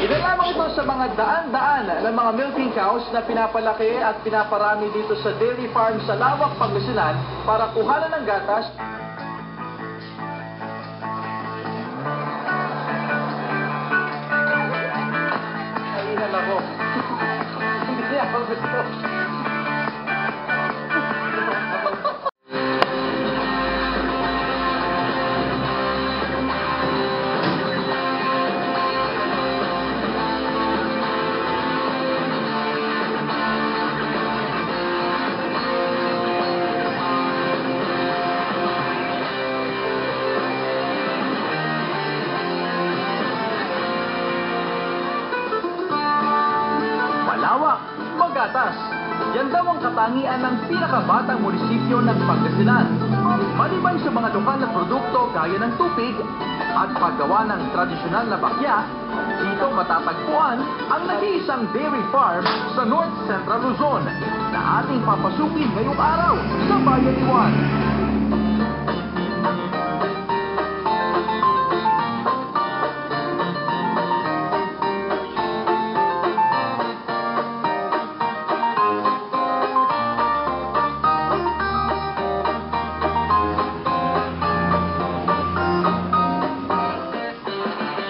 Ilan lamang ito sa mga daan-daan ng mga milking cows na pinapalaki at pinaparami dito sa dairy farm sa Lawak, Pangasinan para kuhanan ng gatas. Kainan ako. Hindi niya ako gusto. Malawak, magatas. Yan daw ang katangian ng pinakabatang munisipyo ng Pangasinan. Maliban sa mga lokal na produkto gaya ng tupig at paggawa ng tradisyonal na bakya, dito matatagpuan ang nag-iisang dairy farm sa North Central Luzon na ating papasukin ngayong araw sa Bayan Iwan.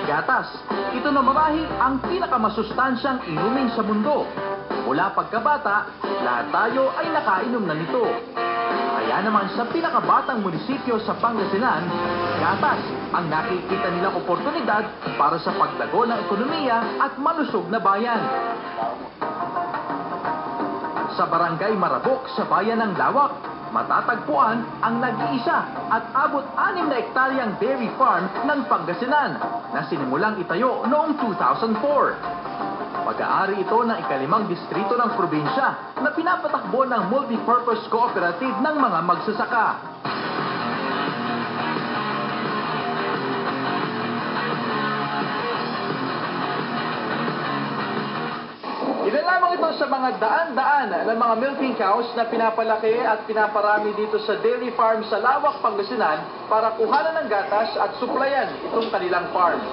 Gatas, ito na marahil ang pinakamasustansyang inumin sa mundo. Mula pagkabata, lahat tayo ay nakainom na nito. Kaya naman sa pinakabatang munisipyo sa Pangasinan, gatas ang nakikita nilang oportunidad para sa paglago ng ekonomiya at malusog na bayan. Sa Barangay Marabok sa bayan ng Lawak, matatagpuan ang nag-iisa at abot 6 na hektaryang dairy farm ng Pangasinan na sinimulang itayo noong 2004. Pag-aari ito ng ika-5 distrito ng probinsya na pinapatakbo ng multipurpose cooperative ng mga magsasaka. Ilan lamang ito sa mga daan-daan ng mga milking cows na pinapalaki at pinaparami dito sa dairy farm sa Lawak, Pangasinan para kuhanan ng gatas at suplayan itong kanilang farm.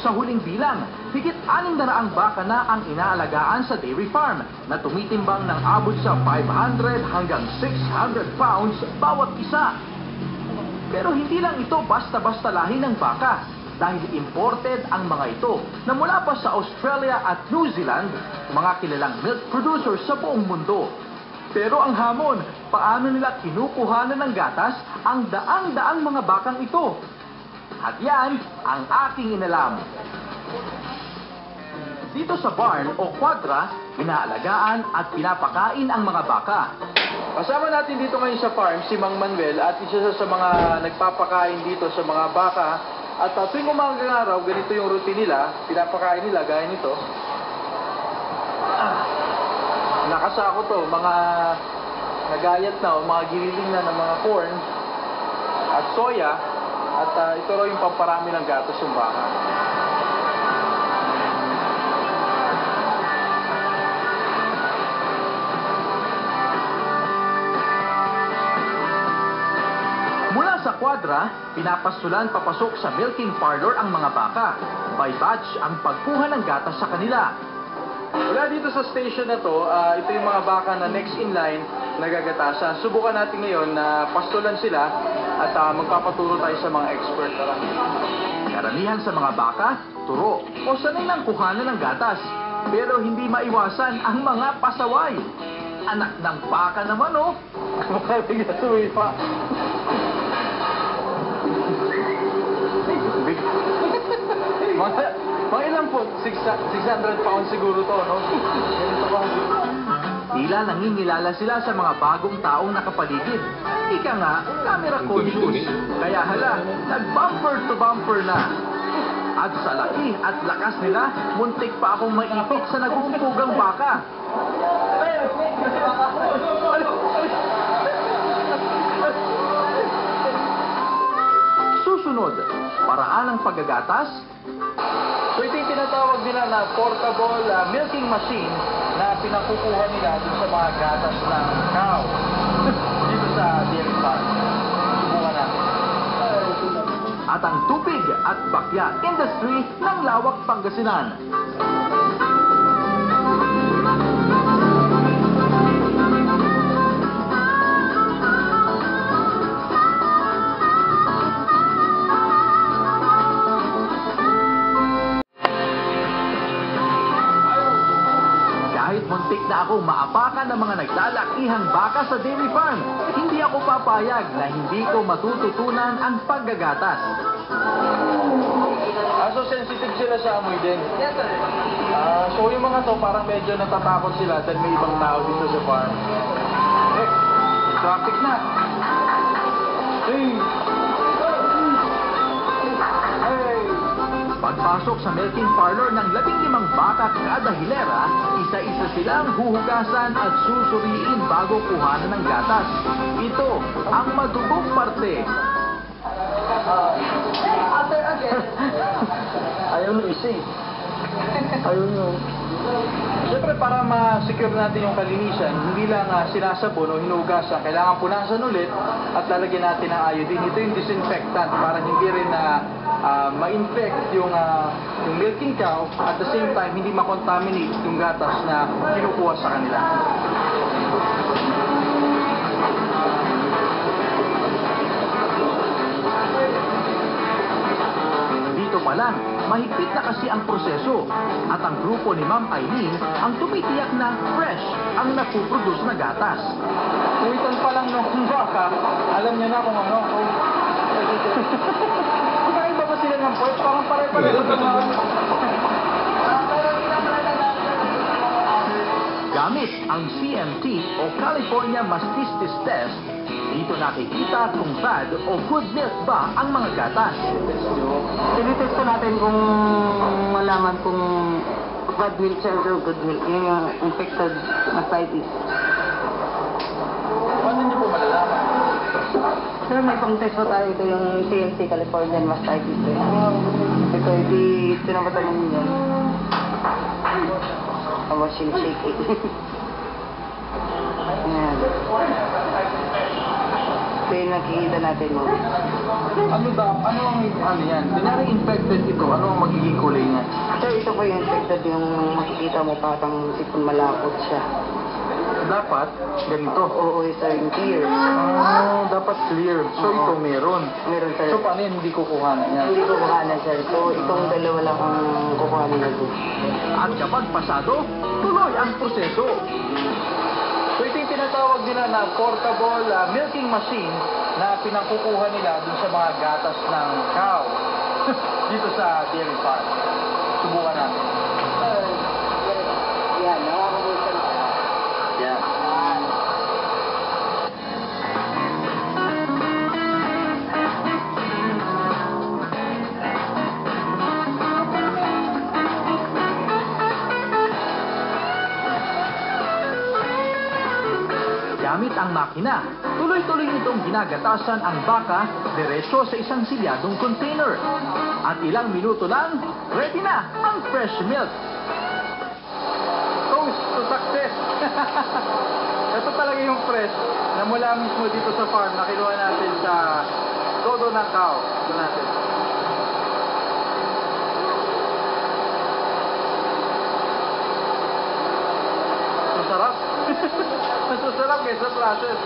Sa huling bilang, higit 600 baka na ang inaalagaan sa dairy farm na tumitimbang ng abot sa 500 hanggang 600 pounds bawat isa. Pero hindi lang ito basta-basta lahi ng baka. Dahil imported ang mga ito na mula pa sa Australia at New Zealand, mga kilalang milk producers sa buong mundo. Pero ang hamon, paano nila kinukuhanan ng gatas ang daang-daang mga bakang ito? At yan ang aking inalam. Dito sa barn o kwadra, inaalagaan at pinapakain ang mga baka. Kasama natin dito ngayon sa farm si Mang Manuel at isa sa mga nagpapakain dito sa mga baka. At tuwing umagang araw, ganito yung routine nila, pinapakain nila, gaya nito. Nakasako to, mga nagayat na, o mga giniling na ng mga corn at soya, at ito raw yung pamparami ng gatas yung baka. Mula sa kwadra, pinapasulan papasok sa milking parlor ang mga baka. By batch ang pagkuha ng gatas sa kanila. Mula dito sa station na to, ito yung mga baka na next in line na gagatasan. Subukan natin ngayon na pastulan sila at magpapaturo tayo sa mga expert. Karamihan sa mga baka, turo o sanay ng kuhanan ng gatas. Pero hindi maiwasan ang mga pasaway. Anak ng baka naman, oh! Maraming natuloy pa. Mga ilan po? 600 pounds siguro to, no? Ganito ba? Tila nangingilala sila sa mga bagong taong nakapaligid. Ika nga, camera conscious. Kaya hala, nag-bumper to bumper na. At sa laki at lakas nila, muntik pa akong maipit sa nag-uumpugang baka. Susunod, paraan ng paggagatas. So ito yung tinatawag nila na portable milking machine na pinakukuha nila dun sa mga gatas ng cow dito sa dairy farm. Subukan natin. At at ang tubig at bakya industry ng Lawak, Pangasinan. Kahit muntik na ako maapakan ng mga naglalakihang baka sa dairy farm, hindi ako papayag na hindi ko matututunan ang paggagatas. So sensitive sila sa amoy din? Yes, sir. So yung mga to parang medyo natatakot sila dahil may ibang tao dito sa farm. Traffic na. Hey! Pagpasok sa milking parlor ng 15 baka kada hilera, isa-isa silang huhugasan at susuriin bago kuhanan ng gatas. Ito ang madugong parte. Ayaw nyo isa eh. Ayaw nyo. Siyempre para ma-secure natin yung kalinisan, hindi lang sinasabon o hinugasan, kailangan punasan ulit at lalagyan natin ng iodine. Ito yung disinfectant para hindi rin ma-infect yung milking cow at the same time hindi ma-contaminate yung gatas na kinukuha sa kanila. Dito pa lang, mahigpit na kasi ang proseso at ang grupo ni Ma'am Eileen ang tumitiyak na fresh ang napuproduce na gatas. Tuwitan pa lang ng baka, alam niya na kung ano. Kumain ba sila ng pork? Parang pare-pareho naman. Gamit ang CMT o California Mastitis Test, dito nakikita kung bad o good milk ba ang mga gatas. Tinitest ko natin kung malaman kung bad milk siya o good milk. Yun yung infected mastitis. Paano niyo po malalaman? Sir, may pang-test po tayo. Ito yung CMC California Mastitis. Ito, tinapatan mo yun. Ang machine shaking. Ayan. Ito yung nakikita natin mo. Ano yan? Kunyari infected ito, ano ang magiging kulay niya? Sir, ito po yung infected yung makikita mo patang sipon malapot siya. Dapat ganito. Oo, sir, yung clear. Dapat clear. So ito meron. Meron, sir. So paano yun? Hindi kukuhanan yan? Hindi ko kuhanan, sir. So, itong dalawa lang ang kukuhanan natin. At kapag pasado, tuloy ang proseso. So ito yung tinatawag nila na portable milking machine na pinangkukuha nila dun sa mga gatas ng cow dito sa dairy farm. Subukan natin. Yan, nakakabusan. Yan. Gamit ang makina, tuloy-tuloy nitong ginagatasan ang baka diretso sa isang silyadong container. At ilang minuto lang, ready na ang fresh milk. Toast to success! Ito talaga yung fresh na mula mismo dito sa farm na kinuha natin sa todo ng cow. Ito natin. Masarap. Masarap kaysa process.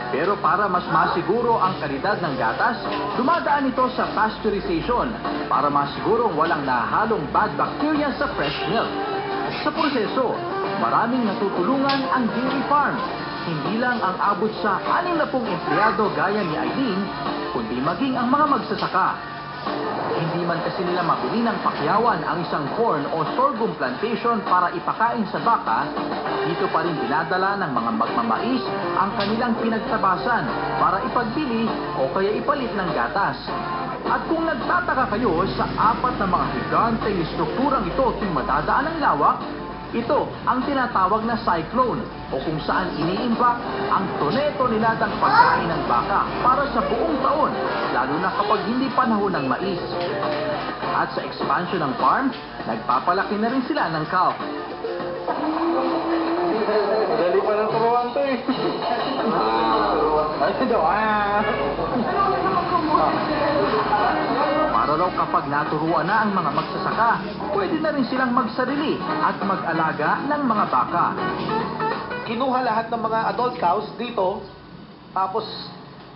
Pero para mas masiguro ang kalidad ng gatas, dumadaan ito sa pasteurization para masigurong walang nahalong bad bacteria sa fresh milk. Sa proseso, maraming natutulungan ang dairy farm. Hindi lang ang abot sa 60 empleyado gaya ni Eileen, kundi maging ang mga magsasaka. Hindi man kasi nila mabili ng pakyawan ang isang corn o sorghum plantation para ipakain sa baka, dito pa rin dinadala ng mga magmamais ang kanilang pinagtabasan para ipagbili o kaya ipalit ng gatas. At kung nagtataka kayo sa apat na mga higanteng strukturang ito tuwing madadaan ng lawak, ito ang tinatawag na cyclone o kung saan iniimbak ang toneto-niladang pagkain ng baka para sa buong taon, lalo na kapag hindi panahon ng mais. At sa expansion ng farm, nagpapalaki na rin sila ng calf. Dali pa ng turuan to eh. Ay, ito daw. raw kapag naturuan na ang mga magsasaka, pwede na rin silang magsarili at mag-alaga ng mga baka. Kinuha lahat ng mga adult cows dito, tapos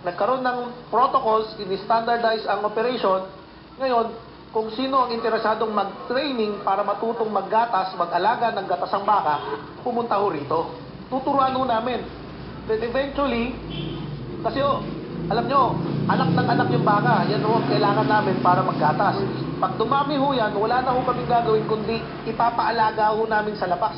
nagkaroon ng protocols, ini-standardize ang operation. Ngayon, kung sino ang interesadong mag-training para matutong maggatas, mag-alaga ng gatasang baka, pumunta ho rito. Tuturuan ho namin. Then eventually, kasi alam nyo, anak ng anak yung baka, yan ho ang kailangan namin para maggatas. Pag dumami ho yan, wala na ho kaming gagawin kundi ipapaalaga ho namin sa labas.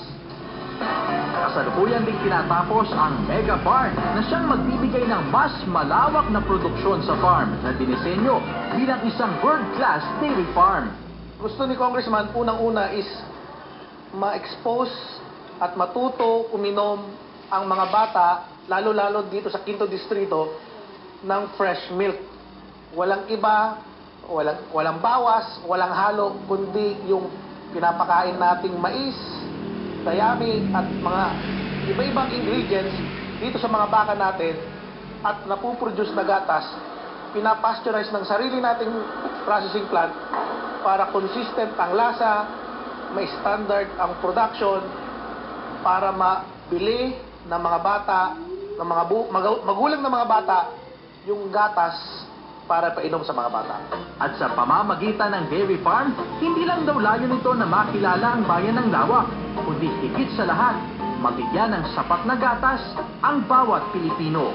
Kasalukuyan ding tinatapos ang Mega Barn na siyang magbibigay ng mas malawak na produksyon sa farm na dinisenyo bilang isang world-class dairy farm. Gusto ni Congressman, unang-una is ma-expose at matuto uminom ang mga bata, lalo-lalo dito sa 5th Distrito, ng fresh milk. Walang iba, walang bawas, walang halo, kundi yung pinapakain nating mais, dayami at mga iba-ibang ingredients dito sa mga baka natin at napuproduce na gatas, pinapasteurize ng sarili nating processing plant para consistent ang lasa, may standard ang production para mabili ng mga bata, ng mga magulang ng mga bata yung gatas para painom sa mga bata. At sa pamamagitan ng dairy farm, hindi lang daw layo nito na makilala ang bayan ng Lawak, kundi higit sa lahat, mabigyan ng sapat na gatas ang bawat Pilipino.